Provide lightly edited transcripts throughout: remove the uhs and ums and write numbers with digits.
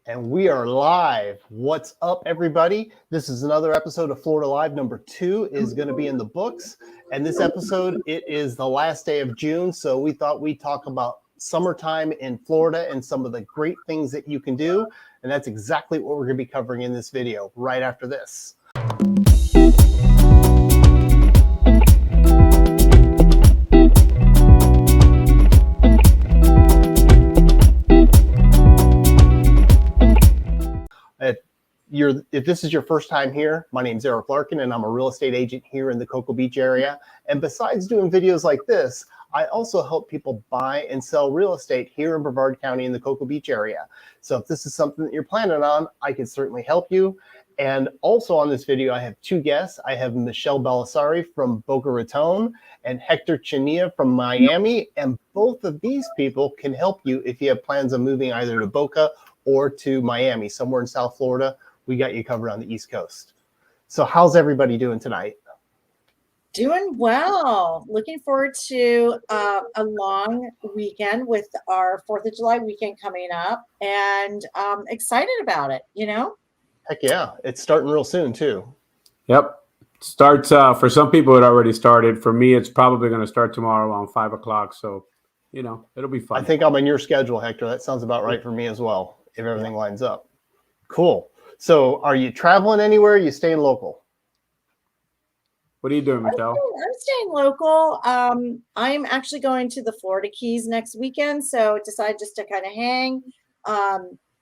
And we are live. What's up, everybody? This is another episode of Florida Live. Number 2 is going to be in the books. And this episode, it is the last day of June. So we thought we'd talk about summertime in Florida and some of the great things that you can do. And that's exactly what we're going to be covering in this video right after this. If this is your first time here, my name is Larkin, and I'm a real estate agent here in the Pompano Beach area. And besides doing videos like this, I also help people buy and sell real estate here in Brevard County in the Pompano Beach area. So if this is something that you're planning on, I can certainly help you. And also on this video, I have two guests. I have Michele Bellisari from Boca Raton and Hector Chinea from Miami. And both of these people can help you if you have plans on moving either to Boca or to Miami, somewhere in South Florida. We got you covered on the East Coast. So how's everybody doing tonight? Doing well. Looking forward to a long weekend with our 4th of July weekend coming up, and excited about it, you know? Heck yeah. It's starting real soon too. Yep. Starts for some people it already started. For me, it's probably going to start tomorrow around 5 o'clock. So, you know, it'll be fun. I think I'm on your schedule, Hector. That sounds about right for me as well, if everything lines up. Cool. So are you traveling anywhere? Are you staying local? What are you doing, Michele? I'm staying local. I'm actually going to the Florida Keys next weekend, so decided just to kind of hang.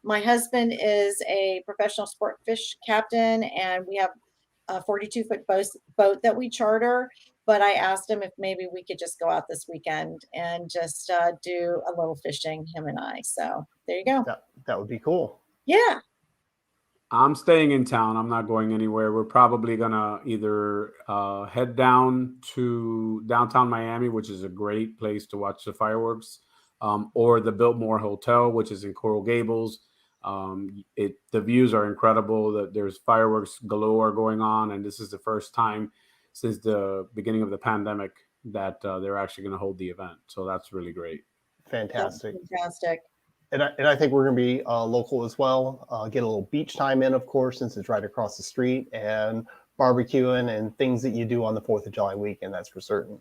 My husband is a professional sport fish captain, and we have a 42-foot boat that we charter. But I asked him if maybe we could just go out this weekend and just do a little fishing, him and I. So there you go. That would be cool. Yeah. I'm staying in town. I'm not going anywhere. We're probably going to either head down to downtown Miami, which is a great place to watch the fireworks, or the Biltmore Hotel, which is in Coral Gables. The views are incredible. There's fireworks galore going on, and this is the first time since the beginning of the pandemic that they're actually going to hold the event. So that's really great. Fantastic. That's fantastic. And I think we're going to be local as well. Get a little beach time in, of course, since it's right across the street, and barbecuing and things that you do on the 4th of July weekend, that's for certain.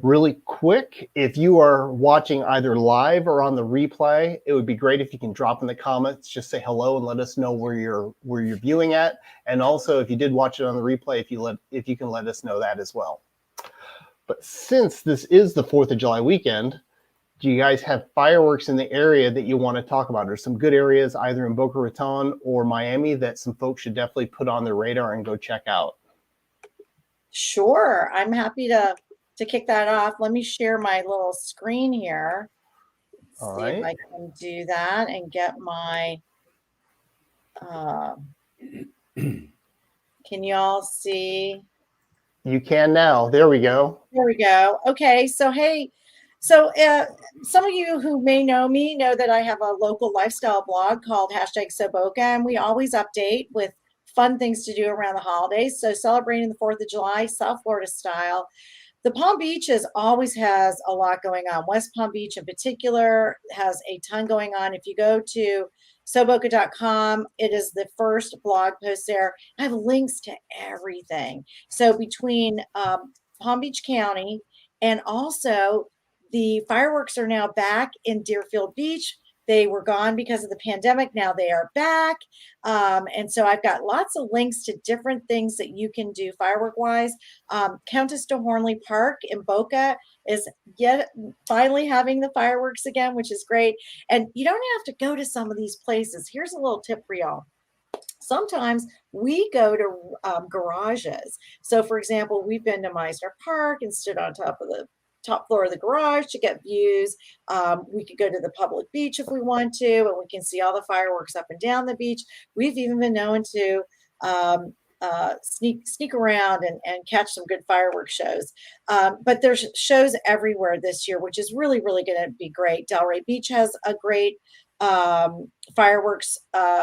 Really quick, if you are watching either live or on the replay, it would be great if you can drop in the comments, just say hello and let us know where you're viewing at. And also, if you did watch it on the replay, if you can let us know that as well. But since this is the 4th of July weekend, do you guys have fireworks in the area that you want to talk about? There's some good areas either in Boca Raton or Miami that some folks should definitely put on their radar and go check out. Sure. I'm happy to kick that off. Let me share my little screen here. All See right. if I can do that and get my, can y'all see? You can now. There we go. There we go. Okay. So, hey, so some of you who may know me know that I have a local lifestyle blog called #SoBoca, and we always update with fun things to do around the holidays. So celebrating the 4th of July, South Florida style. The Palm Beaches always has a lot going on. West Palm Beach in particular has a ton going on. If you go to soboca.com, it is the first blog post there. I have links to everything. So between Palm Beach County and also the fireworks are now back in Deerfield Beach. They were gone because of the pandemic. Now they are back. And so I've got lots of links to different things that you can do firework-wise. Countess de Hornley Park in Boca is yet finally having the fireworks again, which is great. And you don't have to go to some of these places. Here's a little tip for y'all. Sometimes we go to garages. So, for example, we've been to Meisner Park and stood on top of the top floor of the garage to get views. We could go to the public beach if we want to, and we can see all the fireworks up and down the beach. We've even been known to sneak around and catch some good fireworks shows. But there's shows everywhere this year, which is really, really going to be great. Delray Beach has a great fireworks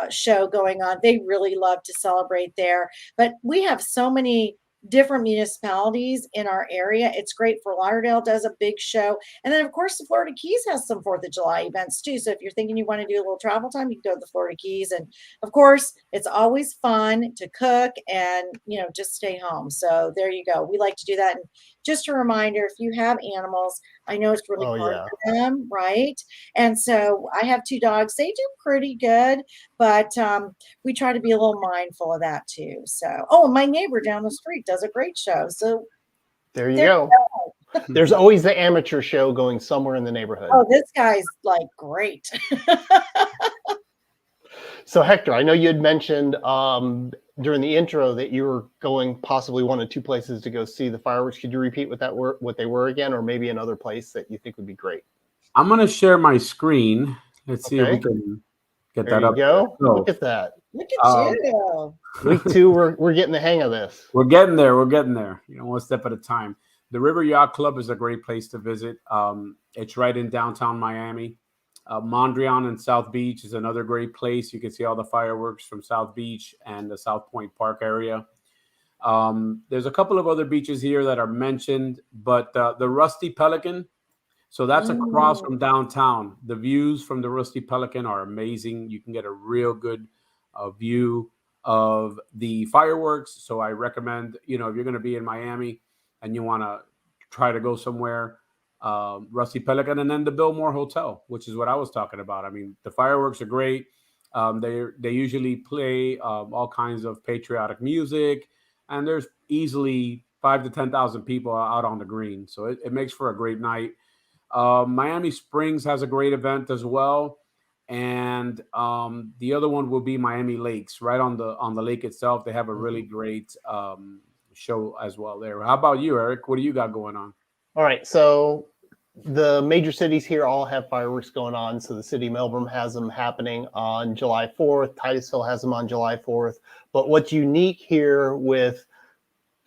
show going on. They really love to celebrate there. But we have so many different municipalities in our area. It's great. For Lauderdale does a big show. And then of course the Florida Keys has some 4th of July events too. So if you're thinking you want to do a little travel time, you can go to the Florida Keys. And of course it's always fun to cook and, you know, just stay home. So there you go. We like to do that. And just a reminder, if you have animals, I know it's really Oh, hard yeah. for them, right? And so I have 2 dogs. They do pretty good, but we try to be a little mindful of that too. So, oh, my neighbor down the street does a great show. So There you there go. you go. There's always the amateur show going somewhere in the neighborhood. Oh, this guy's like great. So Hector, I know you had mentioned during the intro that you were going possibly 1 of 2 places to go see the fireworks. Could you repeat what they were again, or maybe another place that you think would be great? I'm going to share my screen. Let's see if we Okay. can get There that you up. go. So, Look at that. Look at Um, you. Week 2, we're getting the hang of this. We're getting there. We're getting there. You know, one step at a time. The River Yacht Club is a great place to visit. It's right in downtown Miami. Mondrian and South Beach is another great place. You can see all the fireworks from South Beach and the South Point Park area. There's a couple of other beaches here that are mentioned, but the Rusty Pelican, so that's across from downtown. The views from the Rusty Pelican are amazing. You can get a real good view of the fireworks. So I recommend, you know, if you're going to be in Miami and you want to try to go somewhere, Rusty Pelican, and then the Biltmore Hotel, which is what I was talking about. I mean, the fireworks are great. They usually play all kinds of patriotic music, and there's easily 5,000 to 10,000 people out on the green. So it makes for a great night. Miami Springs has a great event as well, and the other one will be Miami Lakes, right on the lake itself. They have a really great show as well there. How about you, Eric? What do you got going on? All right, so the major cities here all have fireworks going on. So the city of Melbourne has them happening on July 4th. Titusville has them on July 4th. But what's unique here with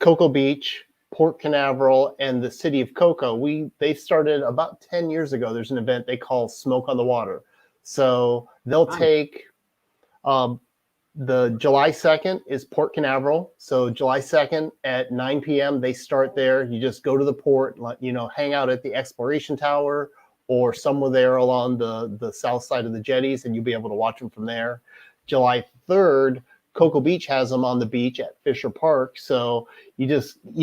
Cocoa Beach, Port Canaveral, and the city of Cocoa, they started about 10 years ago. There's an event they call Smoke on the Water. So they'll take the July 2nd is Port Canaveral. So July 2nd at 9 p.m. they start there. You just go to the port, hang out at the Exploration Tower or somewhere there along the south side of the jetties, and you'll be able to watch them from there. July 3rd, Cocoa Beach has them on the beach at Fisher Park. So you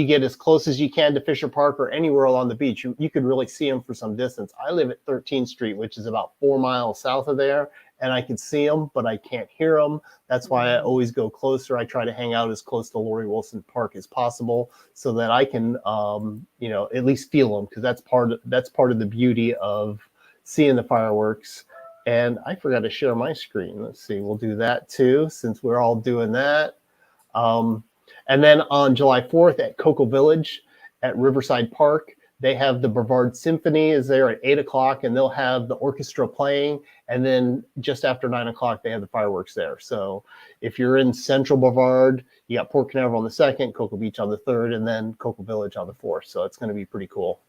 get as close as you can to Fisher Park or anywhere along the beach. You could really see them for some distance. I live at 13th Street, which is about 4 miles south of there, and I can see them, but I can't hear them. That's why I always go closer. I try to hang out as close to Lori Wilson Park as possible so that I can, at least feel them, because that's part of the beauty of seeing the fireworks. And I forgot to share my screen. Let's see. We'll do that too, since we're all doing that. And then on July 4th at Cocoa Village at Riverside Park, they have the Brevard Symphony is there at 8 o'clock, and they'll have the orchestra playing. And then just after 9 o'clock, they have the fireworks there. So if you're in Central Brevard, you got Port Canaveral on the 2nd, Cocoa Beach on the 3rd, and then Cocoa Village on the 4th. So it's going to be pretty cool.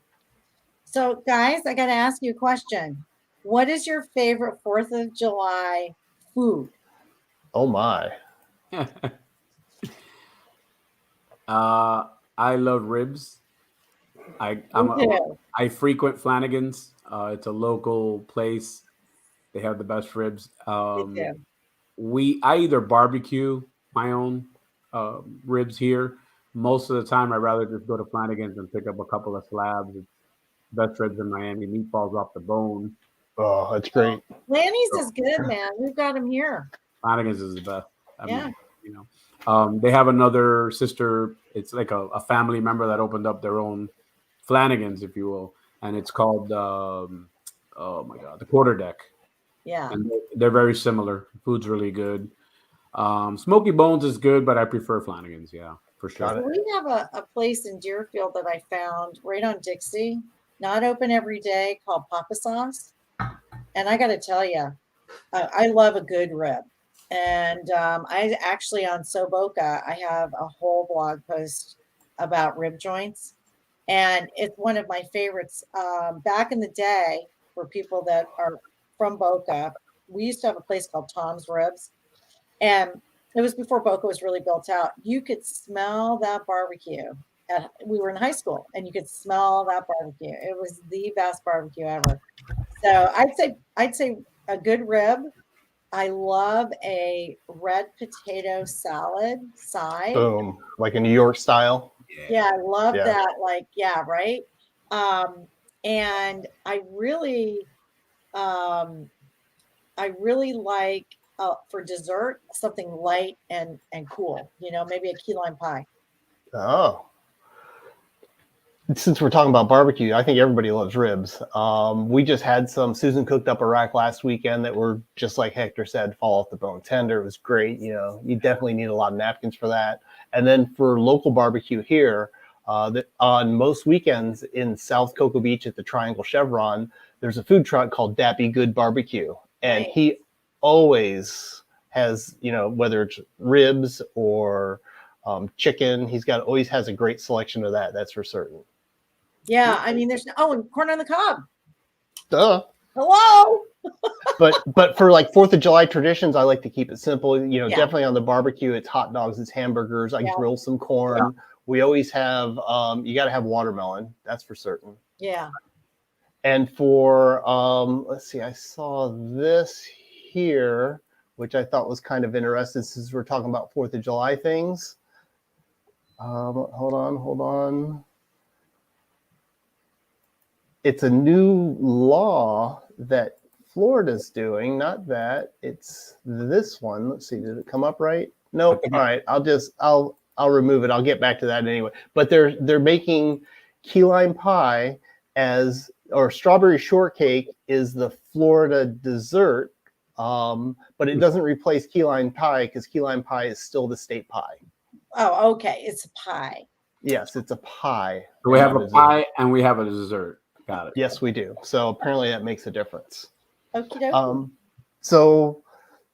So guys, I got to ask you a question. What is your favorite 4th of July food? Oh my. I love ribs. I frequent Flanagan's. It's a local place. They have the best ribs. I either barbecue my own ribs here. Most of the time, I'd rather just go to Flanagan's and pick up a couple of slabs. It's best ribs in Miami. Meat falls off the bone. Oh, that's great. Lanny's is good, man. We've got him here. Flanagan's is the best. I mean, they have another sister. It's like a family member that opened up their own Flanagan's, if you will, and it's called the Quarter Deck. Yeah, and they're very similar. Food's really good. Smoky Bones is good, but I prefer Flanagan's. Yeah, for sure. So we have a place in Deerfield that I found right on Dixie, not open every day, called Papa Sauce. And I got to tell you, I love a good rib. And I actually on Boca, I have a whole blog post about rib joints. And it's one of my favorites. Back in the day, for people that are from Boca, we used to have a place called Tom's Ribs. And It was before Boca was really built out. You could smell that barbecue. We were in high school, and you could smell that barbecue. It was the best barbecue ever. So I'd say a good rib. I love a red potato salad side. Boom, like a New York style. Yeah, I love Yeah. that. Like, yeah, right. And I really like for dessert something light and cool. Maybe a key lime pie. Oh, since we're talking about barbecue, I think everybody loves ribs. We just had some. Susan cooked up a rack last weekend that were just like Hector said, fall off the bone tender. It was great. You definitely need a lot of napkins for that. And then for local barbecue here, on most weekends in South Cocoa Beach at the Triangle Chevron, there's a food truck called Dappy Good Barbecue, and Right. he always has, whether it's ribs or chicken, always has a great selection of that. That's for certain. Yeah, I mean, and corn on the cob. Duh. Hello. But for like 4th of July traditions, I like to keep it simple. Yeah. Definitely on the barbecue, it's hot dogs, it's hamburgers. I grill some corn. Yeah. We always have, you got to have watermelon. That's for certain. Yeah. And for, let's see, I saw this here, which I thought was kind of interesting since we're talking about 4th of July things. Hold on. It's a new law that Florida's doing, not that. It's this one. Let's see, did it come up right? Nope. All right, I'll remove it. I'll get back to that anyway. But they're making key lime pie or strawberry shortcake is the Florida dessert, but it doesn't replace key lime pie because key lime pie is still the state pie. Oh, okay. It's a pie. Yes, it's a pie. So we have a pie and we have a dessert. Got it. Yes, we do. So apparently that makes a difference. Okie dokie. So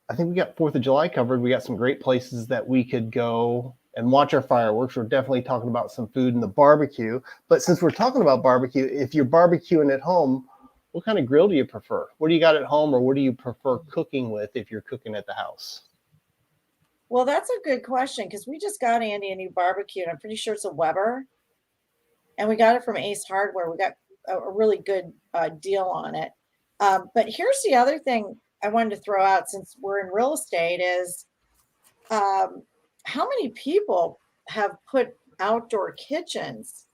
I think we got 4th of July covered. We got some great places that we could go and watch our fireworks. We're definitely talking about some food and the barbecue. But since we're talking about barbecue, if you're barbecuing at home, what kind of grill do you prefer? What do you got at home, or what do you prefer cooking with if you're cooking at the house? Well, that's a good question because we just got Andy a new barbecue, and I'm pretty sure it's a Weber. And we got it from Ace Hardware. We got a really good deal on it. But here's the other thing I wanted to throw out since we're in real estate is how many people have put outdoor kitchens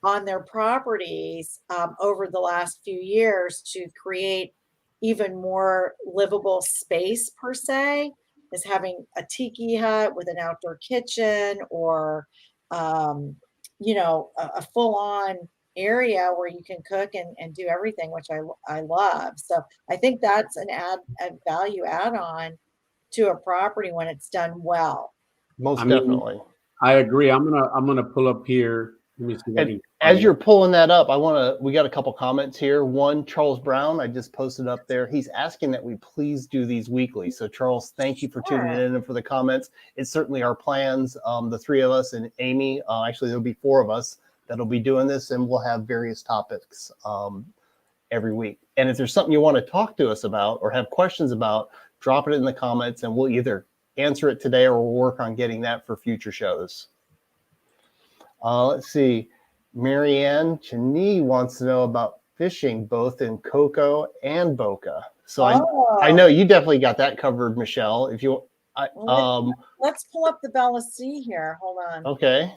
on their properties over the last few years to create even more livable space per se, is having a tiki hut with an outdoor kitchen or, a full-on area where you can cook and do everything, which I love. So I think that's a value add-on to a property when it's done well. Most definitely. I agree. I'm gonna pull up here. Let me see. And as you're pulling that up, we got a couple comments here. One, Charles Brown, I just posted up there. He's asking that we please do these weekly. So Charles, thank you for tuning in and for the comments. It's certainly our plans. The 3 of us and Aimee, actually there'll be 4 of us that'll be doing this, and we'll have various topics every week. And if there's something you want to talk to us about or have questions about, drop it in the comments and we'll either answer it today or we'll work on getting that for future shows. Let's see. Marianne Chinea wants to know about fishing both in Cocoa and Boca. So I know you definitely got that covered, Michele. If you, let's pull up the Bellisari here. Hold on. Okay.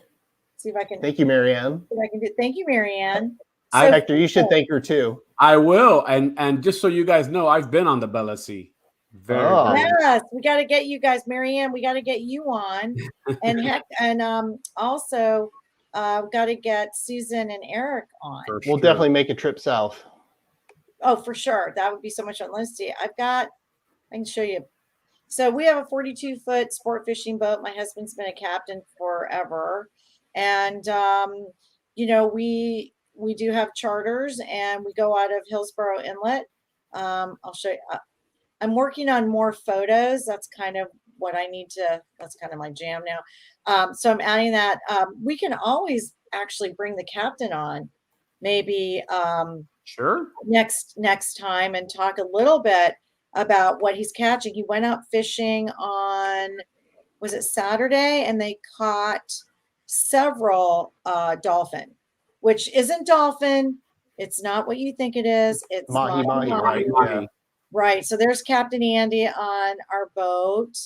See if I can. Thank you, Marianne. See if I can do. Thank you, Marianne. Hector, you should thank her too. I will. And just so you guys know, I've been on the Bellisari. Yes, we got to get you guys, Marianne. We got to get you on, and also got to get Susan and Eric on. We'll definitely make a trip south. Oh, for sure. That would be so much fun. Let's see. I can show you. So we have a 42-foot sport fishing boat. My husband's been a captain forever. And, we do have charters and we go out of Hillsborough Inlet. I'll show you. I'm working on more photos. That's kind of what I need to, that's kind of my jam now. So I'm adding that. We can always actually bring the captain on maybe sure next time and talk a little bit about what he's catching. He went out fishing on, was it Saturday? And they caught several dolphin, which isn't dolphin. It's not what you think it is. It's Mahi mahi, right? Yeah. Right. So there's Captain Andy on our boat.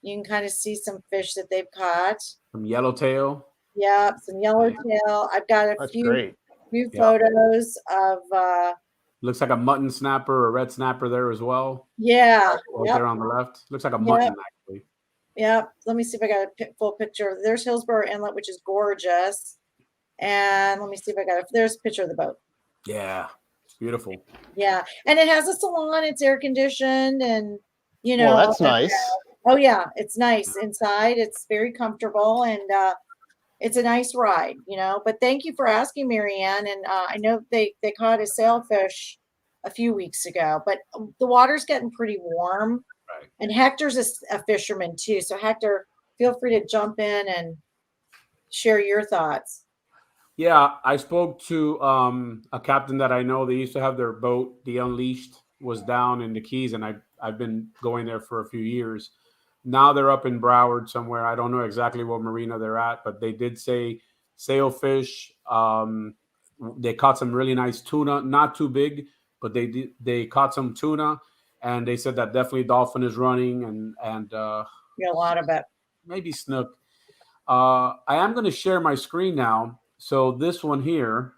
You can kind of see some fish that they've caught. Some yellowtail. Yep, some yellowtail. I've got a That's few great. photos of Looks like a mutton snapper or red snapper there as well. yeah. Right Yep, there on the left. Looks like a mutton actually. yep. Let me see if I got a full picture. There's Hillsborough Inlet, which is gorgeous. And let me see if I got there's a picture of the boat. Yeah, it's beautiful. Yeah, and it has a salon. It's air conditioned, and you know. Well, that's nice. Oh yeah, it's nice inside. It's very comfortable, and it's a nice ride, you know. But thank you for asking, Marianne. And I know they caught a sailfish a few weeks ago, but the water's getting pretty warm. Right. And Hector's a fisherman too. So Hector, feel free to jump in and share your thoughts. Yeah, I spoke to a captain that I know. They used to have their boat, the Unleashed, was down in the Keys, and I've been going there for a few years. Now they're up in Broward somewhere. I don't know exactly what marina they're at, but they did say sailfish. They caught some really nice tuna, not too big, but they caught some tuna, and they said that definitely dolphin is running and Yeah, a lot of it. maybe snook. I am going to share my screen now. So this one here.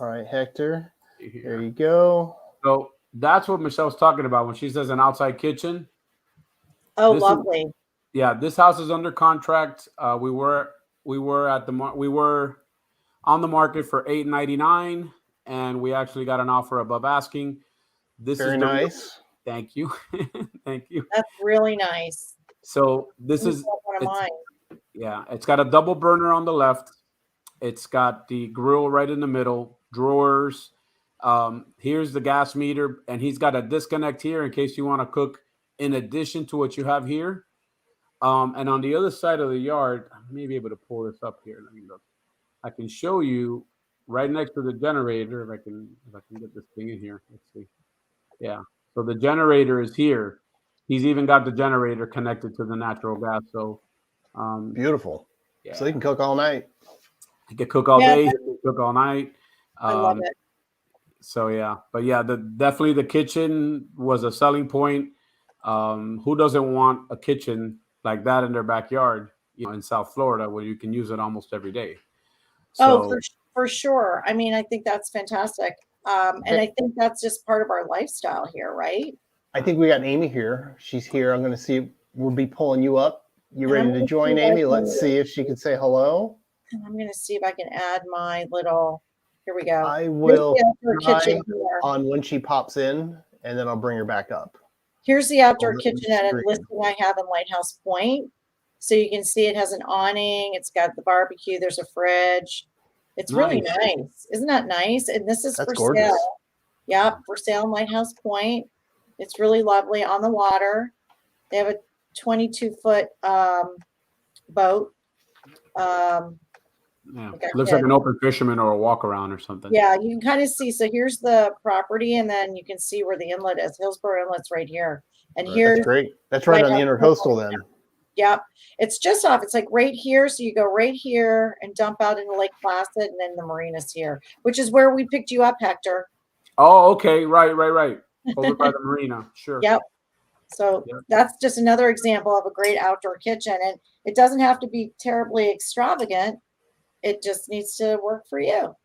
All right, Hector. There you go. So that's what Michelle's talking about when she says an outside kitchen. Oh, lovely. This house is under contract. We were on the market for $899, and we actually got an offer above asking. This Very is nice. Thank you. Thank you. That's really nice. So this is one of mine. Yeah, it's got a double burner on the left. It's got the grill right in the middle, drawers. Here's the gas meter, and he's got a disconnect here in case you want to cook in addition to what you have here. And on the other side of the yard, I may be able to pull this up here. Let me look. I can show you right next to the generator. If I can get this thing in here. Let's see. Yeah. So the generator is here. He's even got the generator connected to the natural gas. So beautiful. Yeah. So they can cook all night. He could cook all day. He could cook all night. I love it. So yeah, but yeah, definitely the kitchen was a selling point. Who doesn't want a kitchen like that in their backyard? You know, in South Florida, where you can use it almost every day. So, for sure. I mean, I think that's fantastic. And I think that's just part of our lifestyle here, right? I think we got Aimee here. She's here. I'm going to see. We'll be pulling you up. You ready to join, Aimee? Let's see if she can say hello. And I'm going to see if I can add my little. Here we go. I will on when she pops in, and then I'll bring her back up. Here's the outdoor kitchenette listing I have in Lighthouse Point. So you can see it has an awning. It's got the barbecue. There's a fridge. It's really nice. Isn't that nice? And this is for sale. Yep, for sale in Lighthouse Point. It's really lovely on the water. They have a 22-foot boat. Yeah, looks like an open fisherman or a walk around or something. Yeah, you can kind of see. So here's the property, and then you can see where the inlet is. Hillsborough Inlet's right here. And here's that's great. That's right on the intercoastal then. Yep. It's just off. It's like right here. So you go right here and dump out into Lake Placid, and then the marina's here, which is where we picked you up, Hector. Oh, okay. Right. Over by the marina. Sure. Yep. So that's just another example of a great outdoor kitchen. And it doesn't have to be terribly extravagant. It just needs to work for you.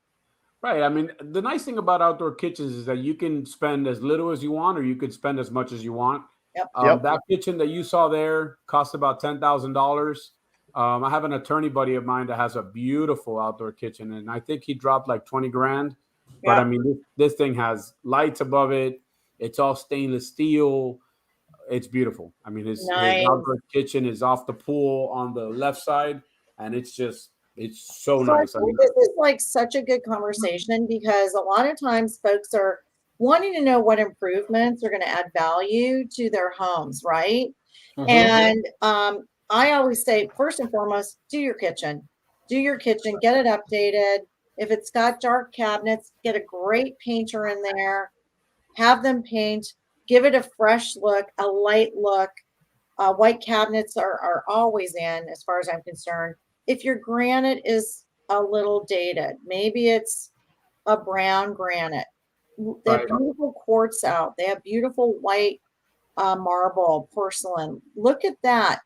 Right. I mean, the nice thing about outdoor kitchens is that you can spend as little as you want, or you could spend as much as you want. Yep. That kitchen that you saw there cost about $10,000. I have an attorney buddy of mine that has a beautiful outdoor kitchen, and I think he dropped like 20 grand. But I mean, this thing has lights above it. It's all stainless steel. It's beautiful. I mean, his outdoor kitchen is off the pool on the left side, and it's so nice. I think this is like such a good conversation because a lot of times folks are wanting to know what improvements are going to add value to their homes, right? Mm-hmm. And I always say, first and foremost, do your kitchen, get it updated. If it's got dark cabinets, get a great painter in there, have them paint. Give it a fresh look, a light look. White cabinets are always in, as far as I'm concerned. If your granite is a little dated, maybe it's a brown granite. They have Right. beautiful quartz out. They have beautiful white marble, porcelain. Look at that.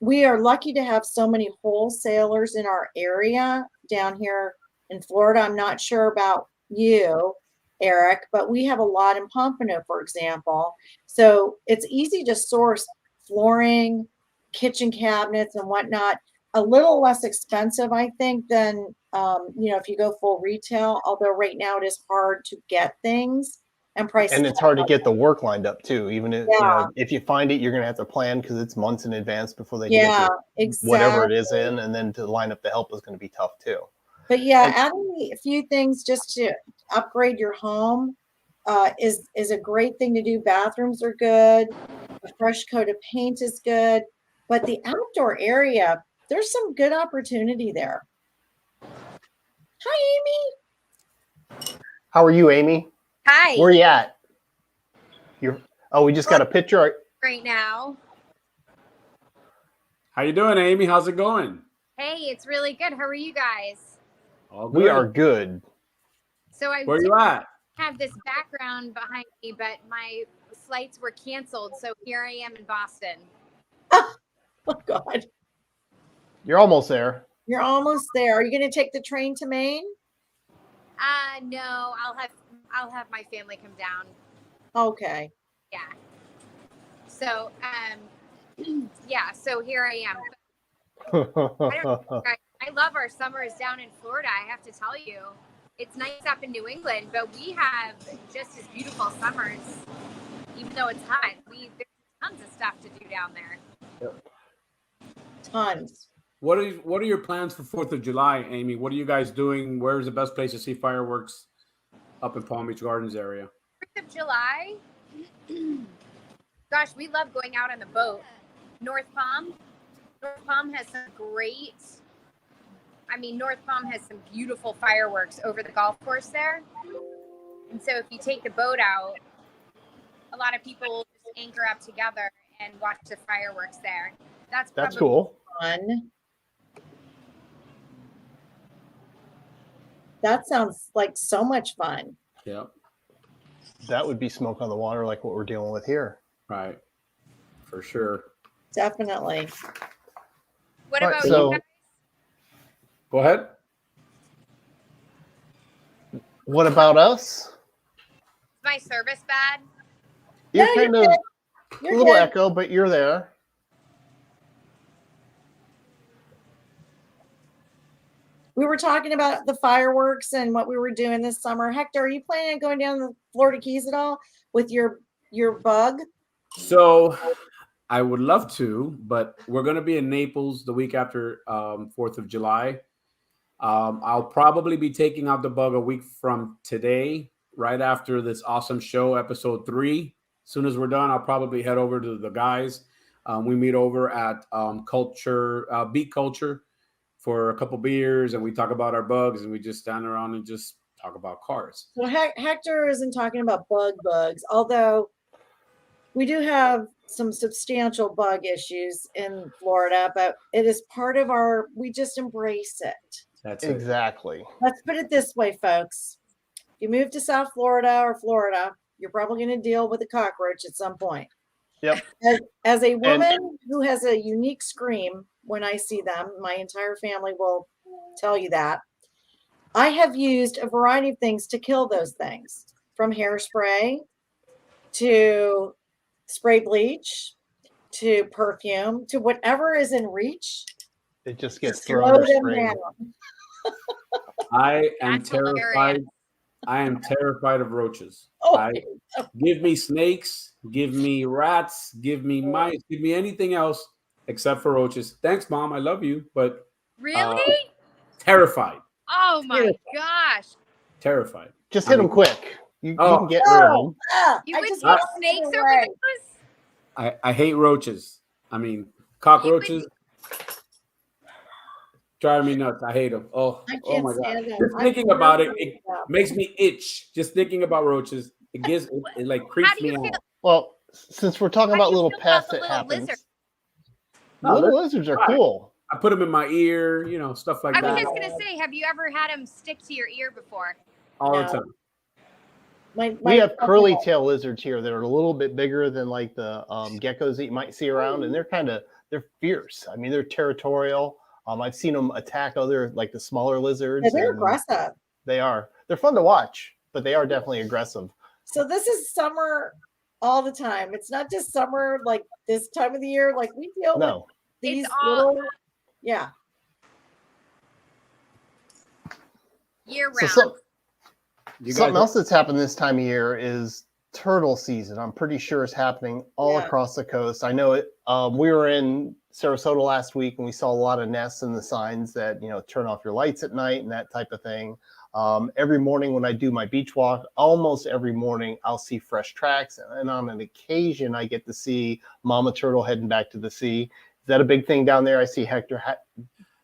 We are lucky to have so many wholesalers in our area down here in Florida. I'm not sure about you, Eric, but we have a lot in Pompano, for example. So it's easy to source flooring, kitchen cabinets, and whatnot. A little less expensive, I think, than if you go full retail. Although right now it is hard to get things and prices. And it's hard to get the work lined up too. Even if Yeah. if you find it, you're going to have to plan because it's months in advance before they can Yeah, get whatever it is in, and then to line up the help is going to be tough too. But yeah, And- adding a few things just to upgrade your home is a great thing to do. Bathrooms are good. A fresh coat of paint is good. But the outdoor area, there's some good opportunity there. Hi, Amy. How are you, Amy? Hi. Where you at? We just got a picture. Right now. How you doing, Amy? How's it going? Hey, it's really good. How are you guys? All We good. are good. So I Where you at? have this background behind me, but my flights were canceled. So here I am in Boston. Oh God, You're almost there. you're almost there. Are you going to take the train to Maine? No, I'll have my family come down. Okay. Yeah. So yeah, so here I am. I love our summers down in Florida. I have to tell you, it's nice up in New England, but we have just as beautiful summers, even though it's hot. There's tons of stuff to do down there. Tons. What are your plans for 4th of July, Amy? What are you guys doing? Where's the best place to see fireworks up in Palm Beach Gardens area? 4th of July. Gosh, we love going out on the boat. North Palm has some great. North Palm has some beautiful fireworks over the golf course there. And so if you take the boat out, a lot of people will just anchor up together and watch the fireworks there. That's cool. Fun. That sounds like so much fun. Yeah. That would be smoke on the water, like what we're dealing with here. Right. For sure. Definitely. What All right, about so- you guys? Go ahead. What about us? Is my service bad? You're No, kind you're of good. You're a little good. echo, but you're there. We were talking about the fireworks and what we were doing this summer. Hector, are you planning on going down the Florida Keys at all with your bug? So I would love to, but we're going to be in Naples the week after 4th of July. I'll probably be taking out the bug a week from today, right after this awesome show, episode 3. As soon as we're done, I'll probably head over to the guys. We meet over at Beat Culture for a couple beers, and we talk about our bugs, and we just stand around and just talk about cars. So Hector isn't talking about bugs, although we do have some substantial bug issues in Florida, but it is part of we just embrace it. That's it. Exactly. Let's put it this way, folks. If you move to South Florida or Florida, you're probably going to deal with a cockroach at some point. Yep. As a woman who has a unique scream when I see them, my entire family will tell you that. I have used a variety of things to kill those things, from hairspray to spray bleach to perfume to whatever is in reach. It just gets Slow thrown or them sprayed. down. I am That's hilarious. terrified. I am terrified of roaches. Oh, Give me snakes, give me rats, give me mice, give me anything else except for roaches. Thanks, Mom. I love you, but Really? terrified. Oh my gosh. Terrified. Just hit them quick. You can get rid of them. You I would just put want to snakes get over away. those? I hate roaches. I mean, cockroaches drive me nuts. I hate them. I Oh can't my God. stand them. Just thinking about it, it makes me itch. Just thinking about roaches. it like How creeps do me you feel? out. Well, since we're talking How do about you little feel about pests the that little happens, lizard? No, little they're lizards are fine. cool. I put them in my ear, stuff like I was that just gonna say, have you ever had them stick to your ear before? all the No. time. We have curly tail lizards here that are a little bit bigger than like the geckos that you might see around, and they're fierce. I mean, they're territorial. I've seen them attack other like the smaller lizards. Yeah, they're and aggressive. They are. They're fun to watch, but they are definitely aggressive. So this is summer all the time. It's not just summer like this time of the year. Like we deal with No, these It's all- little, yeah. Year so round. something else that's happened this time of year is turtle season. I'm pretty sure it's happening all Yeah. across the coast. I know it. We were in Sarasota last week and we saw a lot of nests and the signs that, turn off your lights at night and that type of thing. Every morning when I do my beach walk, almost every morning I'll see fresh tracks. And on an occasion, I get to see mama turtle heading back to the sea. Is that a big thing down there? I see Hector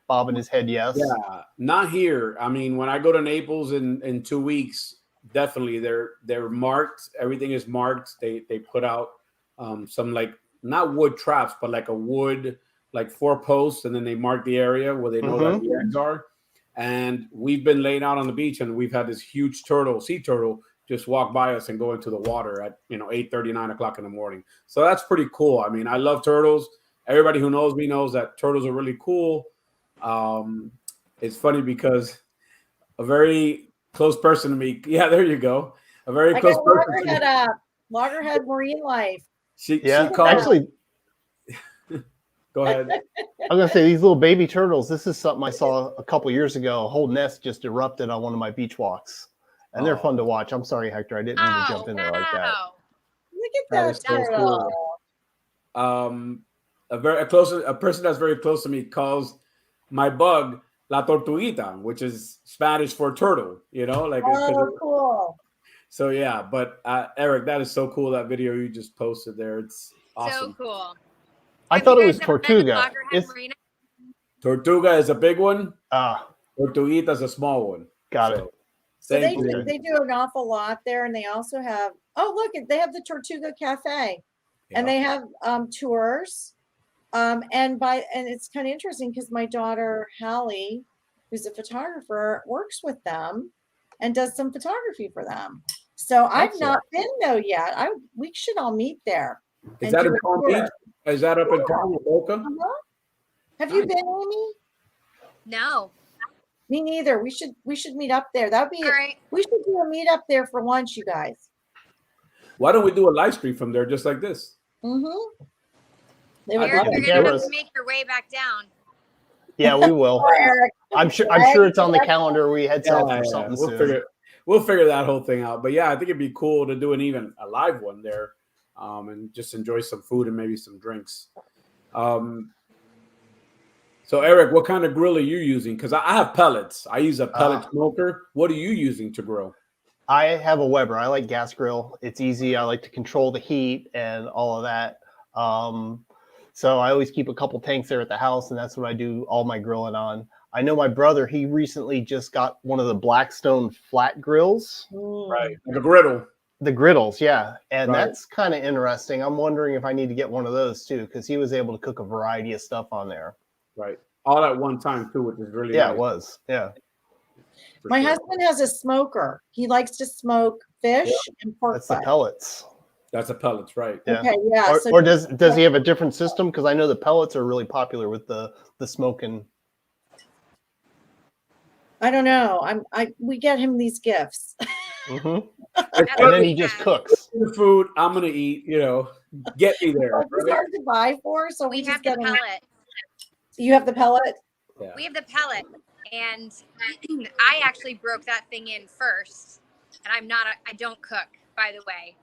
bobbing his head. Yes. Yeah, not here. I mean, when I go to Naples in 2 weeks, definitely they're marked. Everything is marked. They put out some like not wood traps, but like a wood like 4 posts, and then they mark the area where they know that the eggs are. And we've been laying out on the beach, and we've had this huge sea turtle, just walk by us and go into the water at 8:30, 9 o'clock in the morning. So that's pretty cool. I mean, I love turtles. Everybody who knows me knows that turtles are really cool. It's funny because a very close person to me. Yeah, there you go. A very close person to me. Loggerhead Marine Life. She called. Actually, go ahead. I was gonna say these little baby turtles. This is something I saw a couple years ago. A whole nest just erupted on one of my beach walks, and they're fun to watch. I'm sorry, Hector, I didn't mean to jump in there like that. Look at that turtle. Cool. A person that's very close to me calls my bug la tortuguita, which is Spanish for turtle. Cool. So yeah, but Eric, that is so cool. That video you just posted there, it's awesome. So cool. I thought it was Tortuga. Tortuga is a big one. Tortuguita is a small one. Got it. So they do an awful lot there, and they also have. Oh, look! They have the Tortuga Cafe, and they have tours. And it's kind of interesting because my daughter Hallie, who's a photographer, works with them and does some photography for them. So I've not been though yet. We should all meet there. Is that in Palm Beach? Is that up in Palm Boca? Have you been, Aimee? No. Me neither. We should meet up there. That'd be right. We should do a meet up there for lunch, you guys. Why don't we do a live stream from there just like this? Mm-hmm. Eric, you're gonna have to make your way back down. Yeah, we will. I'm sure it's on the calendar. We head south for something soon. We'll figure that whole thing out. But yeah, I think it'd be cool to do a live one there, and just enjoy some food and maybe some drinks. So Eric, what kind of grill are you using? Because I have pellets. I use a pellet smoker. What are you using to grill? I have a Weber. I like gas grill. It's easy. I like to control the heat and all of that. So I always keep a couple tanks there at the house, and that's what I do all my grilling on. I know my brother, he recently just got one of the Blackstone flat grills. Right. The griddle. The griddles, yeah. And that's kind of interesting. I'm wondering if I need to get one of those too, because he was able to cook a variety of stuff on there. Right. All at one time too, which is really nice. It was. Yeah. My husband has a smoker. He likes to smoke fish and pork. That's the pellets. That's the pellets, right? Yeah. Okay, yeah. Or does he have a different system? Because I know the pellets are really popular with the smoking. I don't know. We get him these gifts. Mm-hmm. And then he just cooks the food. I'm gonna eat. Get me there. It's hard to buy for, so we just get the pellet. You have the pellet? Yeah. We have the pellet, and I actually broke that thing in first. And I don't cook, by the way.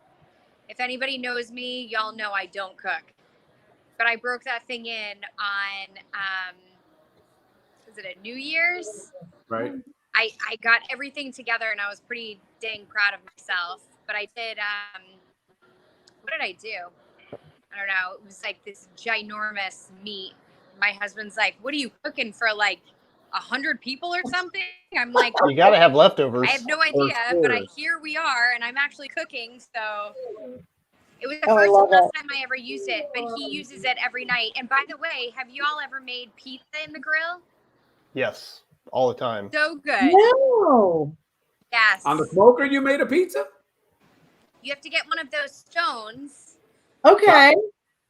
If anybody knows me, y'all know I don't cook. But I broke that thing in on, was it a New Year's? Right. I got everything together, and I was pretty dang proud of myself. But I did, what did I do? I don't know. It was like this ginormous meat. My husband's like, what are you cooking for, like 100 people or something. I'm like, You got to have leftovers. I have no idea, but sure. here we are, and I'm actually cooking, so it was the Oh, I first love and last it. time I ever used it, but he uses it every night. And by the way, have you all ever made pizza in the grill? Yes, all the time. So good. No. Yes. On the smoker, you made a pizza? You have to get one of those stones. Okay.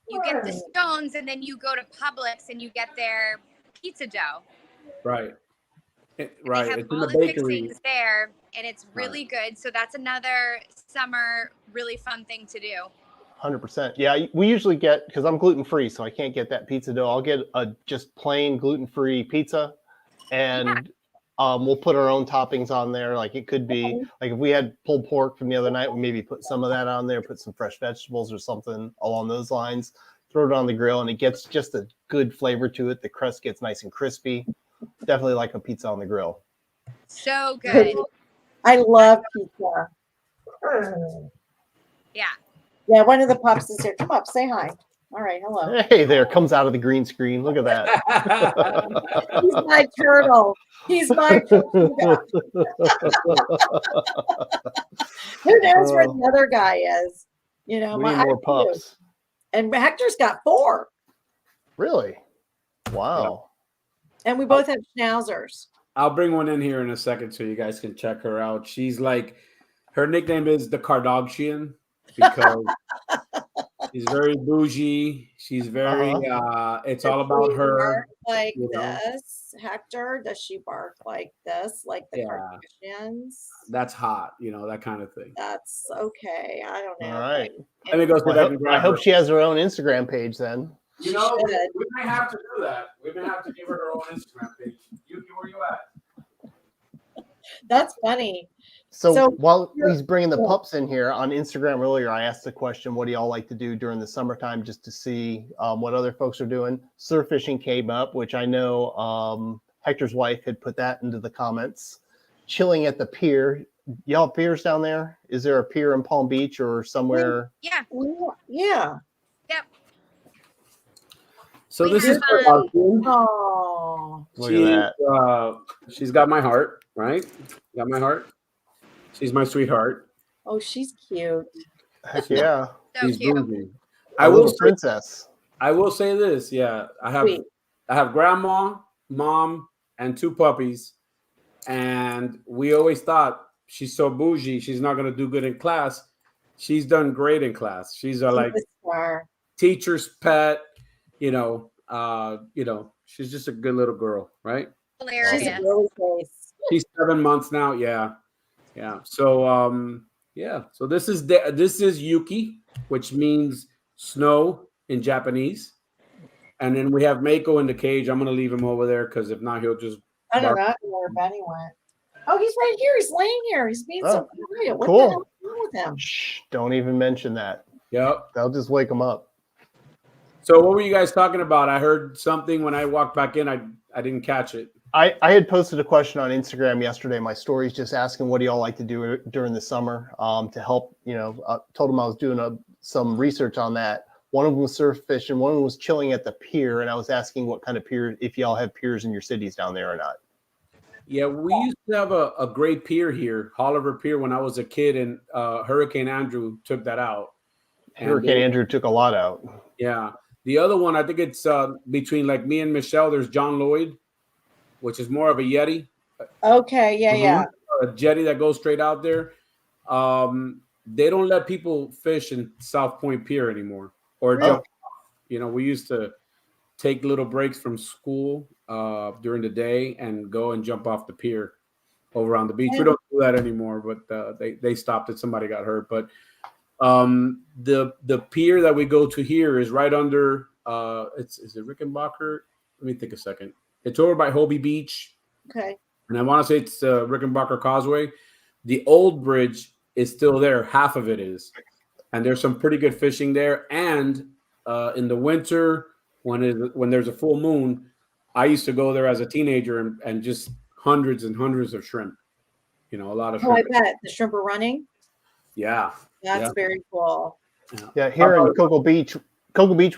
You get the stones, and then you go to Publix and you get their pizza dough. Right. Right. They have It's in all the the bakery. fixings there, and it's really good. So that's another summer really fun thing to do. 100%. Yeah, we usually get, because I'm gluten-free, so I can't get that pizza dough. I'll get a just plain gluten-free pizza, and we'll put our own toppings on there. Like it could be, like if we had pulled pork from the other night, we maybe put some of that on there, put some fresh vegetables or something along those lines, throw it on the grill, and it gets just a good flavor to it. The crust gets nice and crispy. Definitely like a pizza on the grill. So good. I love pizza. Yeah. Yeah, one of the pups is here. Come up, say hi. All right, hello. Hey there, comes out of the green screen. Look at that. He's my turtle. He's my turtle. Who knows where the other guy is? You know, We need more pups. And Hector's got 4. Really? Wow. And we both have schnauzers. I'll bring one in here in a second so you guys can check her out. She's like, her nickname is the Kardashian because she's very bougie. She's very, it's all about her. Like you know? this. Hector, does she bark like this? Like the Kardashians? That's hot, that kind of thing. That's okay. I don't know. All right. Let me go see if I can I grab hope her. she has her own Instagram page then. We may have to do that. We may have to give her her own Instagram page. Yuki, where you at? That's funny. So while he's bringing the pups in here on Instagram earlier, I asked the question, what do y'all like to do during the summertime just to see what other folks are doing? Surf fishing came up, which I know Hector's wife had put that into the comments. Chilling at the pier. Y'all have piers down there? Is there a pier in Palm Beach or somewhere? Yeah. Yeah. Yep. So this is Oh, Look at that. She's got my heart, right? Got my heart. She's my sweetheart. Oh, she's cute. Heck yeah. So She's cute. bougie. A little princess. I will say this. Yeah, I have grandma, mom, and 2 puppies, and we always thought she's so bougie, she's not gonna do good in class. She's done great in class. She's like teacher's pet. She's just a good little girl, right? Hilarious. She's a really face. She's 7 months now. Yeah. So So this is Yuki, which means snow in Japanese, and then we have Mako in the cage. I'm gonna leave him over there because if not, he'll just. I don't know where Benny went. Oh, he's right here. He's laying here. He's being so quiet. What cool. the hell is wrong with him? Shh, don't even mention that. Yep. That'll just wake him up. So what were you guys talking about? I heard something when I walked back in. I didn't catch it. I had posted a question on Instagram yesterday. My stories just asking what do y'all like to do during the summer to help. Told them I was doing some research on that. One of them was surf fishing. One of them was chilling at the pier, and I was asking what kind of pier, if y'all have piers in your cities down there or not. Yeah, we used to have a great pier here, Holliver Pier, when I was a kid, and Hurricane Andrew took that out. Hurricane Andrew took a lot out. Yeah. The other one, I think it's between like me and Michele, there's John Lloyd, which is more of a Yeti. Okay, yeah. A jetty that goes straight out there. They don't let people fish in South Point Pier anymore or jump off. We used to take little breaks from school during the day and go and jump off the pier over on the beach. We don't do that anymore, but they stopped it. Somebody got hurt. But the pier that we go to here is right under is it Rickenbacker? Let me think a second. It's over by Hobie Beach. Okay. And I want to say it's Rickenbacker Causeway. The old bridge is still there. Half of it is. And there's some pretty good fishing there. And in the winter, when there's a full moon, I used to go there as a teenager and just hundreds and hundreds of shrimp. A lot of shrimp. Oh, I bet. The shrimp are running? Yeah. That's very cool. Yeah, here in Cocoa Beach,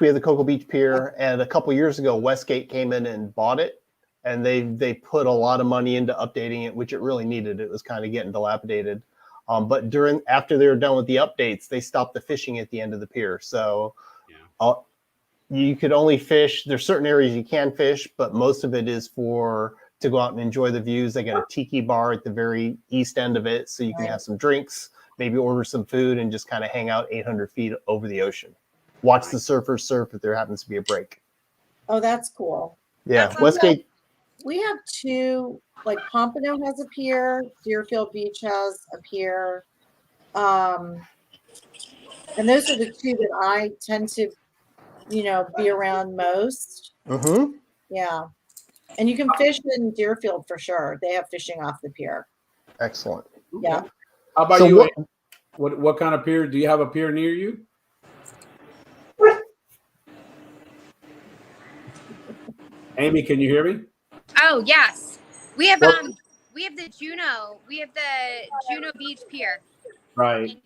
we have the Cocoa Beach Pier, and a couple years ago, Westgate came in and bought it. and they put a lot of money into updating it, which it really needed. It was kind of getting dilapidated. But after they were done with the updates, they stopped the fishing at the end of the pier. So you could only fish. There's certain areas you can fish, but most of it is to go out and enjoy the views. They got a tiki bar at the very east end of it, so you can have some drinks, maybe order some food, and just kind of hang out 800 feet over the ocean. Watch the surfers surf if there happens to be a break. Oh, that's cool. Yeah, That's Westgate. We have two, like Pompano has a pier, Deerfield Beach has a pier. And those are the two that I tend to, be around most. Mm-hmm. Yeah. And you can fish in Deerfield for sure. They have fishing off the pier. Excellent. Yeah. How about So you? What kind of pier? Do you have a pier near you? Aimee, can you hear me? Oh yes, we have the Juno. We have the Juno Beach Pier. Right.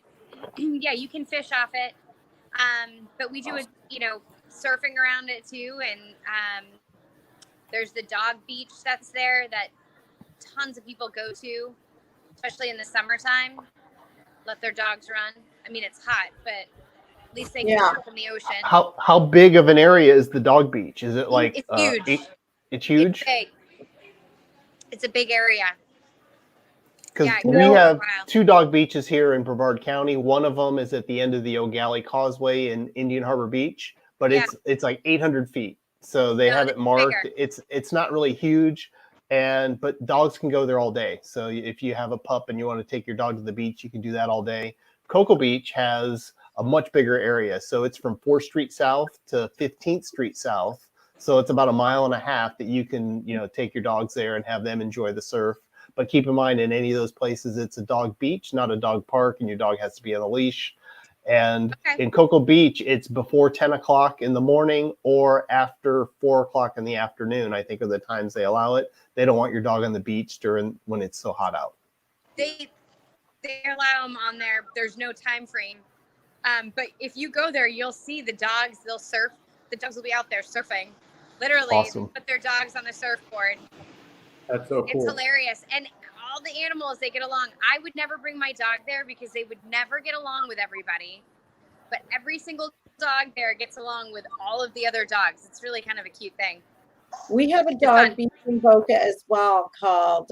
And, yeah, you can fish off it. But we do surfing around it too, and there's the dog beach that's there that tons of people go to, especially in the summertime. Let their dogs run. I mean, it's hot, but at least they can surf in the ocean. How big of an area is the dog beach? Is it like it's huge? It's huge. It's big. It's a big area. Because we have two dog beaches here in Brevard County. One of them is at the end of the O'Galley Causeway in Indian Harbor Beach, but it's like 800 feet. So they have it marked. Bigger. It's not really huge, but dogs can go there all day. So if you have a pup and you want to take your dog to the beach, you can do that all day. Cocoa Beach has a much bigger area. So it's from 4th Street South to 15th Street South. So it's about a mile and a half that you can, take your dogs there and have them enjoy the surf. But keep in mind, in any of those places, it's a dog beach, not a dog park, and your dog has to be on a leash. And in Cocoa Beach, it's before 10 o'clock in the morning or after 4 o'clock in the afternoon, I think, are the times they allow it. They don't want your dog on the beach when it's so hot out. They allow them on there. There's no time frame. But if you go there, you'll see the dogs. They'll surf. The dogs will be out there surfing. Literally, awesome. Put their dogs on the surfboard. That's so cool. It's hilarious. And all the animals, they get along. I would never bring my dog there because they would never get along with everybody. But every single dog there gets along with all of the other dogs. It's really kind of a cute thing. We have a dog beach in Boca as well called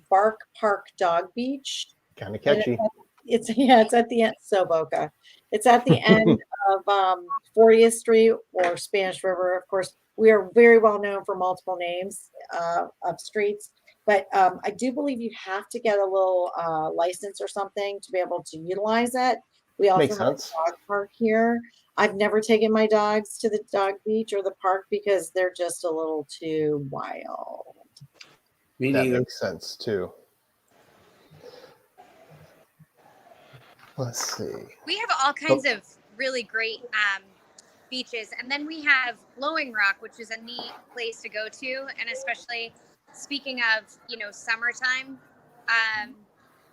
Bark Park Dog Beach. Kind of catchy. It's at the end. So Boca. It's at the end of 40th Street or Spanish River. Of course, we are very well known for multiple names of streets, but I do believe you have to get a little license or something to be able to utilize it. We also have a dog park here. I've never taken my dogs to the dog beach or the park because they're just a little too wild. That makes sense too. Let's see. We have all kinds of really great beaches, and then we have Blowing Rock, which is a neat place to go to, and especially speaking of summertime,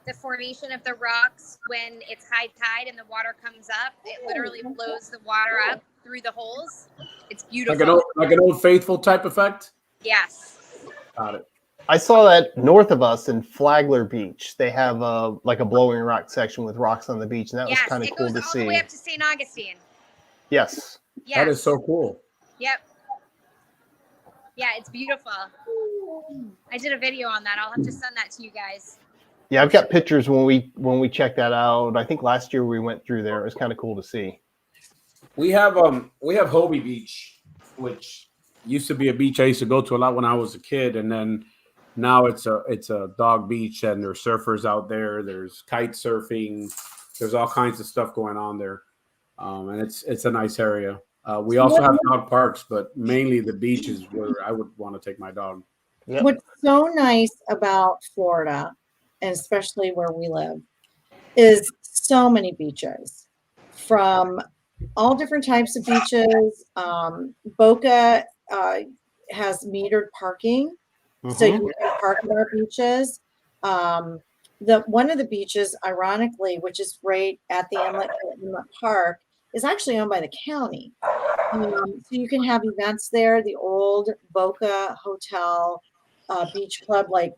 the formation of the rocks when it's high tide and the water comes up, it literally blows the water up through the holes. It's beautiful. Like an Old Faithful type effect? Yes. Got it. I saw that north of us in Flagler Beach. They have a blowing rock section with rocks on the beach, and that was kind of cool to see. It goes all the way up to St. Augustine. Yes. That is so cool. Yep. Yeah, it's beautiful. I did a video on that. I'll have to send that to you guys. Yeah, I've got pictures when we checked that out. I think last year we went through there. It was kind of cool to see. We have Hobie Beach, which used to be a beach I used to go to a lot when I was a kid, and then now it's a dog beach, and there's surfers out there. There's kite surfing. There's all kinds of stuff going on there, and it's a nice area. We also have dog parks, but mainly the beach is where I would want to take my dog. Yep. What's so nice about Florida, and especially where we live, is so many beaches from all different types of beaches. Boca has metered parking, so you can park at our beaches. One of the beaches, ironically, which is right at the inlet Park, is actually owned by the county. So you can have events there. The old Boca Hotel Beach Club like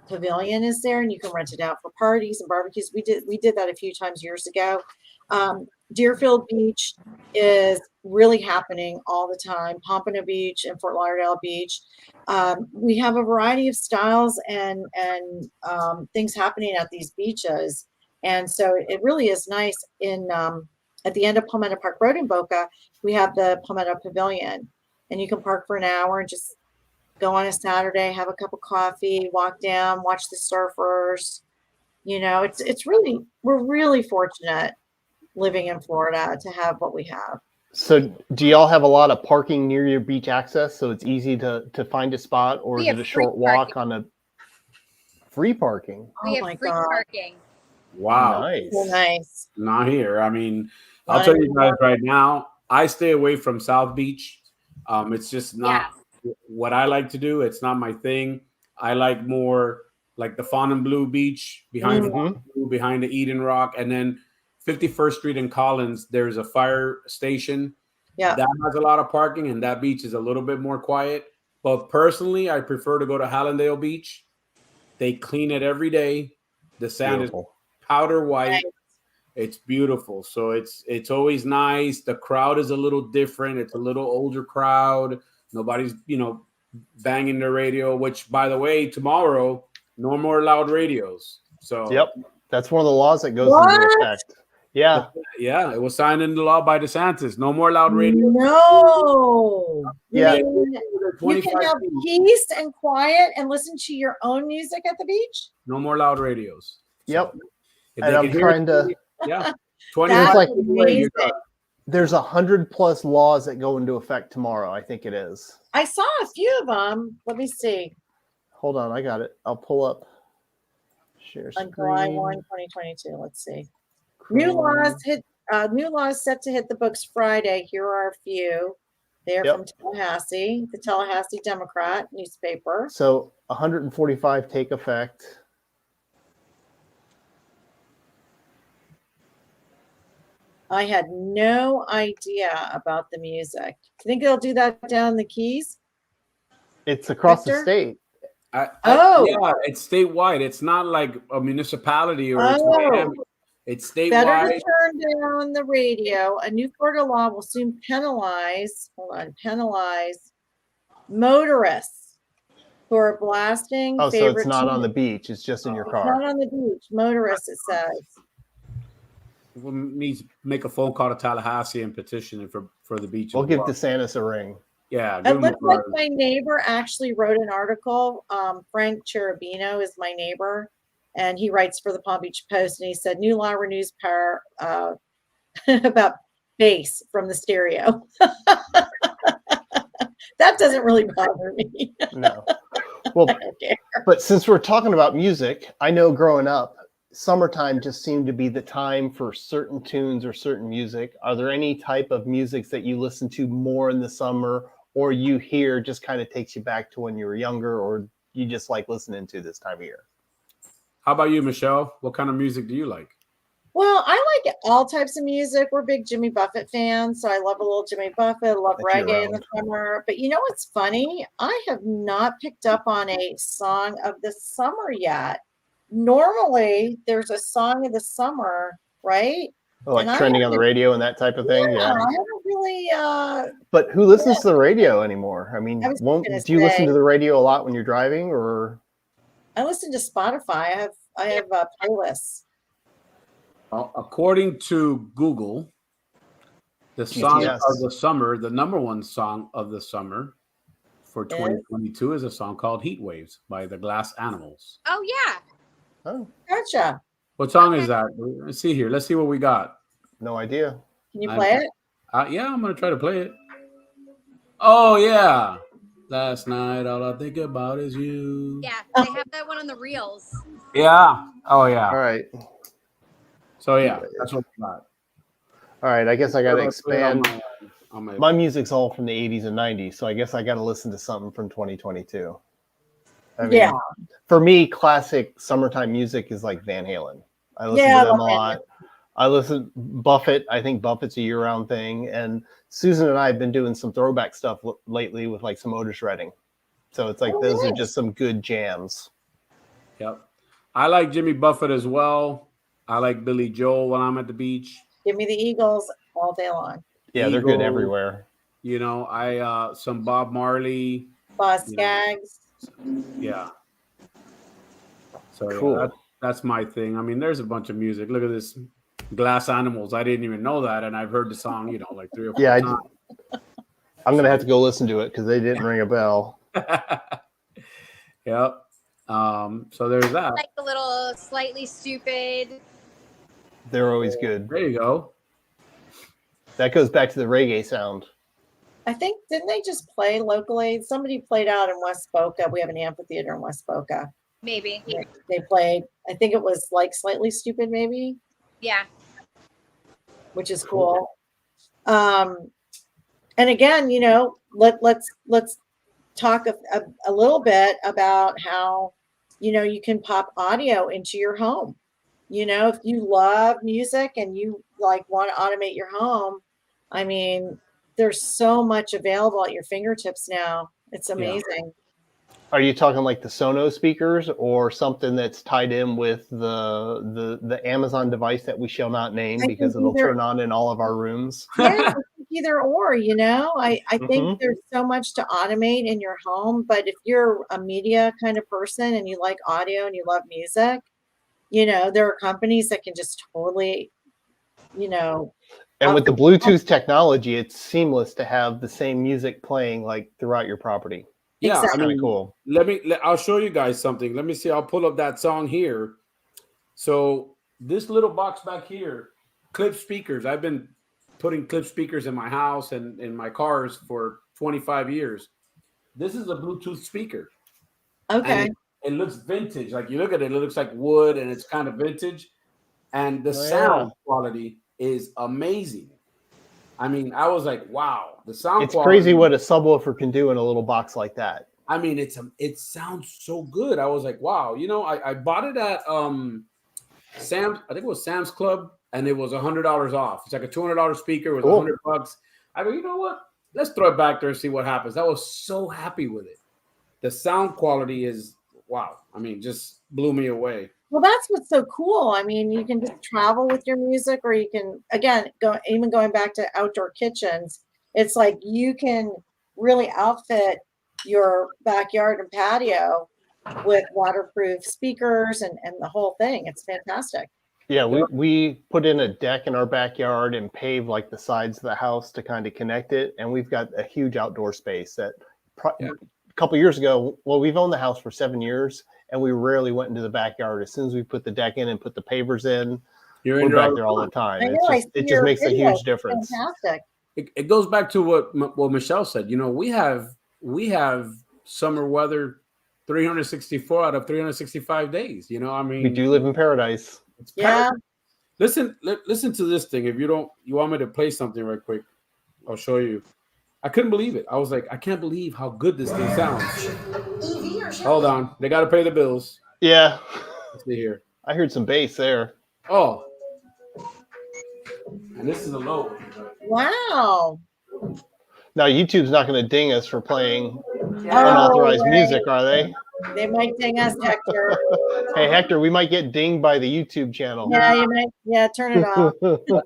pavilion is there, and you can rent it out for parties and barbecues. We did that a few times years ago. Deerfield Beach is really happening all the time. Pompano Beach and Fort Lauderdale Beach. We have a variety of styles and things happening at these beaches, and so it really is nice. In at the end of Palmetto Park Road in Boca, we have the Palmetto Pavilion, and you can park for an hour and just go on a Saturday, have a cup of coffee, walk down, watch the surfers. You know, it's really, we're really fortunate living in Florida to have what we have. So do y'all have a lot of parking near your beach access so it's easy to find a spot, or We is it have a free short walk parking. on a free parking? We Oh my have free God. parking. Wow. Nice. So nice. Not here. I mean, I'll Not tell you anymore. guys right now, I stay away from South Beach. It's just not what I like to do. It's not my thing. I like more like the Fontainebleau Beach behind Mhm. behind the Eden Rock, and then 51st Street in Collins. There's a fire station Yeah. that has a lot of parking, and that beach is a little bit more quiet. But personally, I prefer to go to Hallandale Beach. They clean it every day. The sand is Beautiful. powder white. Nice. It's beautiful. So it's always nice. The crowd is a little different. It's a little older crowd. Nobody's, banging the radio, which, by the way, tomorrow, no more loud radios. So Yep. That's one of the laws that goes What? into effect. Yeah. yeah, it was signed into law by DeSantis. No more loud radios. No. Yeah. You mean you 25 can have feet. peace and quiet and listen to your own music at the beach? No more loud radios. Yep. If And they I'm can hear trying it, to. yeah, That's 25 like- feet away, you're done. There's 100+ laws that go into effect tomorrow. I think it is. I saw a few of them. Let me see. Hold on, I got it. I'll pull up. Share On July 1, screen. 2022. Let's see. New laws set to hit the books Friday. Here are a few. They're Yep. from Tallahassee, the Tallahassee Democrat newspaper. So 145 take effect. I had no idea about the music. Think they'll do that down the Keys? It's across the Hector? state. Yeah, it's statewide. It's not like a municipality or it's Miami. It's Better statewide. to turn down the radio. A new Florida law will soon penalize motorists who are blasting Oh, so favorite it's not on the tunes. beach. It's just in your It's car. not on the beach. Motorists, it says. We need to make a phone call to Tallahassee and petition it for the beach. We'll as give well. DeSantis a ring. Yeah, It give him a looks like buzz. my neighbor actually wrote an article. Frank Cherubino is my neighbor, and he writes for the Palm Beach Post. And he said, "New law renews power about bass from the stereo." That doesn't really bother me. No. Well, I don't care. but since we're talking about music, I know growing up, summertime just seemed to be the time for certain tunes or certain music. Are there any type of music that you listen to more in the summer, or you hear just kind of takes you back to when you were younger, or you just like listening to this time of year? How about you, Michelle? What kind of music do you like? Well, I like all types of music. We're big Jimmy Buffett fans, so I love a little Jimmy Buffett. I love That's reggae in the around. summer. But you know what's funny? I have not picked up on a song of the summer yet. Normally, there's a song of the summer, right? Or like And I trending on the haven't- radio and that type of thing? I Yeah. haven't really. But who listens to the radio anymore? I mean, I was do gonna you listen say- to the radio a lot when you're driving, or? I listen to Spotify. I have playlists. According to Google, the song GTS. of the summer, the number one song of the summer for 2022 is a song called Heat Waves by the Glass Animals. Oh yeah. Oh, Gotcha. What song is that? Let's see here. Let's see what we got. no idea. Can you play it? Yeah, I'm going to try to play it. Oh, yeah. Last night, all I think about is you. Yeah. They have that one on the reels. Yeah. Oh, yeah. All right. So, yeah, that's what we got. All right. I guess I got to Let's put it on expand. on my My music's all from the 80s and 90s, so I guess I got to listen to something from 2022. I mean, Yeah. For me, classic summertime music is like Van Halen. I listen Yeah, I to them a love lot. I listen Buffett. I think Buffett's a year-round thing, and Susan and I have been doing some throwback stuff lately with like some Otis Redding. So it's like Oh, those are nice. just some good jams. Yep. I like Jimmy Buffett as well. I like Billy Joel when I'm at the beach. Give me the Eagles all day long. Yeah, they're good Eagles, everywhere. You know, I some Bob Marley. Boss You know, Gags. yeah. So Cool. yeah, that's my thing. I mean, there's a bunch of music. Look at this, Glass Animals. I didn't even know that, and I've heard the song, you know, like 3 or 4 Yeah, times. I'm gonna have to go listen to it because they didn't ring a bell. Yep. So there's that. Like a little Slightly Stupid. They're always good. There you go. That goes back to the reggae sound. I think, didn't they just play locally? Somebody played out in West Boca. We have an amphitheater in West Boca. Maybe. They played, I think it was like Slightly Stupid, maybe, Yeah. which is cool. And again, you know, let's talk a little bit about how, you know, you can pop audio into your home. You know, if you love music and you like want to automate your home, I mean, there's so much available at your fingertips now. It's amazing. Are you talking like the Sonos speakers or something that's tied in with the Amazon device that we shall not name I because think it'll either- turn on in all of our rooms? Yeah, I think either or, you know, I think Mhm. there's so much to automate in your home, but if you're a media kind of person and you like audio and you love music, you know, there are companies that can just totally, you know, And with the Bluetooth technology, it's seamless to have the same music playing like throughout your property. Yeah, Exactly. I Kind mean, of cool. I'll show you guys something. Let me see. I'll pull up that song here. So this little box back here, clip speakers. I've been putting clip speakers in my house and in my cars for 25 years. This is a Bluetooth speaker. okay. And it looks vintage. Like you look at it, it looks like wood and it's kind of vintage. And the sound quality is amazing. I mean, I was like, wow, the sound It's quality. crazy what a subwoofer can do in a little box like that. I mean, it sounds so good. I was like, wow, you know, I bought it at Sam's, I think it was Sam's Club, and it was $100 off. It's like a $200 speaker with Cool. $100. I go, you know what? Let's throw it back there and see what happens. I was so happy with it. The sound quality is wow. I mean, just blew me away. Well, that's what's so cool. I mean, you can just travel with your music, or you can, again, even going back to outdoor kitchens. It's like you can really outfit your backyard and patio with waterproof speakers and the whole thing. It's fantastic. Yeah, we put in a deck in our backyard and paved like the sides of the house to kind of connect it. And we've got a huge outdoor space that a couple years ago, well, we've owned the house for 7 years and we rarely went into the backyard. As soon as we put the deck in and put the pavers in, we're back there all the time. I know, It just makes a huge difference. Fantastic. It goes back to what Michele said. You know, we have summer weather 364 out of 365 days. You know, I mean, We do live in paradise. it's Yeah. Listen to this thing. If you want me to play something right quick, I'll show you. I couldn't believe it. I was like, I can't believe how good this thing sounds. Hold on. They got to pay the bills. Yeah. Let's see here. I heard some bass there. Oh. And this is a low. Wow. Now, YouTube's not going to ding us for playing Oh, unauthorized right. music, are they? They might ding us, Hector. Hey, Hector, we might get dinged by the YouTube channel. Yeah, you might. Yeah, turn it off.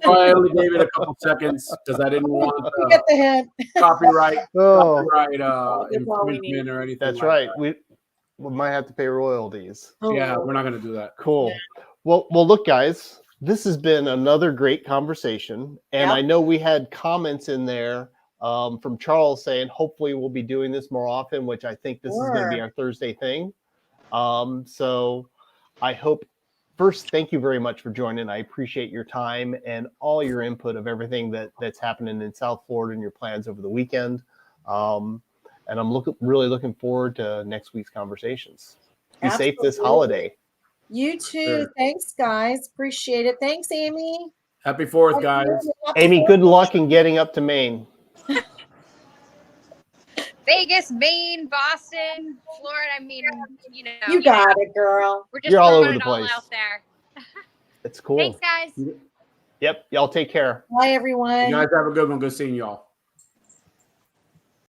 I only gave it a couple seconds because I didn't want You get the hint. copyright Oh, That's all we need. infringement or anything. that's like right. that. We might have to pay royalties. Yeah, Oh, we're not going to do that. Cool. Well, look, guys, this has been another great conversation, and Yep. I know we had comments in there from Charles saying hopefully we'll be doing this more often, which I think this is going to be Sure. our Thursday thing. So I hope. First, thank you very much for joining. I appreciate your time and all your input of everything that's happening in South Florida and your plans over the weekend. And I'm really looking forward to next week's conversations. Be safe this Absolutely. holiday. You too. Sure. Thanks, guys. Appreciate it. Thanks, Aimee. Happy 4th, guys. Aimee, good luck in getting up to Maine. Vegas, Maine, Boston, Florida. I mean, you know, You got it, girl. we're just You're all throwing over it the all place. out there. It's cool. Thanks, guys. Yep. Y'all take care. Bye, everyone. You guys have a good one. Good seeing y'all.